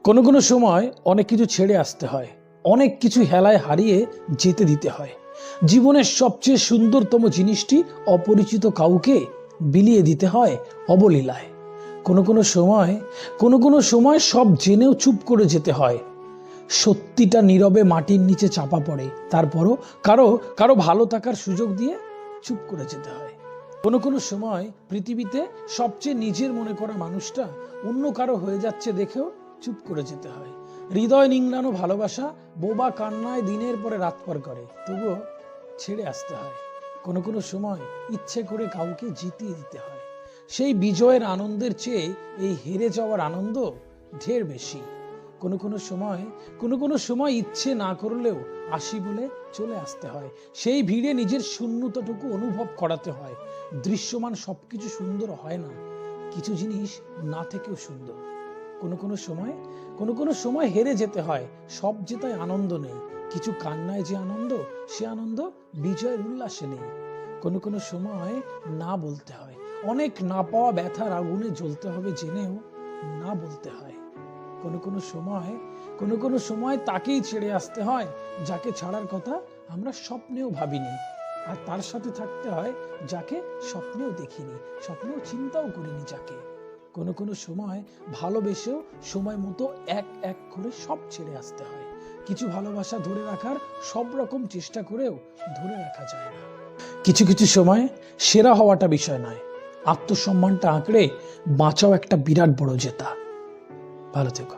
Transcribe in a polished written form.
কোনো কোনো সময় অনেক কিছু ছেড়ে আসতে হয়, অনেক কিছু হেলায় হারিয়ে যেতে দিতে হয়। জীবনের সবচেয়ে সুন্দরতম জিনিসটি অপরিচিত কাউকে বিলিয়ে দিতে হয় অবলীলায়। কোনো কোনো সময় সব জেনেও চুপ করে যেতে হয়। সত্যিটা নীরবে মাটির নিচে চাপা পড়ে, তারপরও কারো কারো ভালো থাকার সুযোগ দিয়ে চুপ করে যেতে হয়। কোনো সময় পৃথিবীতে সবচেয়ে নিজের মনে করা মানুষটা অন্য কারো হয়ে যাচ্ছে দেখেও চুপ করে যেতে হয়। হৃদয় নিংড়ানো ভালোবাসা বোবা কান্নায় দিনের পরে রাত পার করে, তবুও ছেড়ে আসতে হয়। কোনো সময় ইচ্ছে করে কাউকে জিতিয়ে দিতে হয়। সেই বিজয়ের আনন্দের চেয়ে এই হেরে যাওয়ার আনন্দ ঢের বেশি। কোনো সময় ইচ্ছে না করলেও আসি বলে চলে আসতে হয়। সেই ভিড়ে নিজের শূন্যতাটুকু অনুভব করাতে হয়। দৃশ্যমান সবকিছু সুন্দর হয় না, কিছু জিনিস না থেকেও সুন্দর। কোনো সময় হেরে যেতে হয়, সব জেতায় আনন্দ নেই। কিছু কান্নায় যে আনন্দ, সে আনন্দ বিজয়ের উল্লাসে নেই। কোনো সময় না বলতে হয়, অনেক না পাওয়া ব্যথার আগুনে জ্বলতে হবে জেনেও না বলতে হয়। কোনো সময় তাকেই ছেড়ে আসতে হয় যাকে ছাড়ার কথা আমরা স্বপ্নেও ভাবিনি, আর তার সাথে থাকতে হয় যাকে স্বপ্নেও দেখিনি, স্বপ্নেও চিন্তাও করিনি যাকে। কোনো সময় ভালোবেসেও সময় মতো এক এক করে সব ছেড়ে আসতে হয়। কিছু ভালোবাসা ধরে রাখার সব রকম চেষ্টা করেও ধরে রাখা যায় না। কিছু সময় সেরা হওয়াটা বিষয় নয়, আত্মসম্মানটা আঁকড়ে বাঁচাও একটা বিরাট বড় জেতা। ভালো থেকো।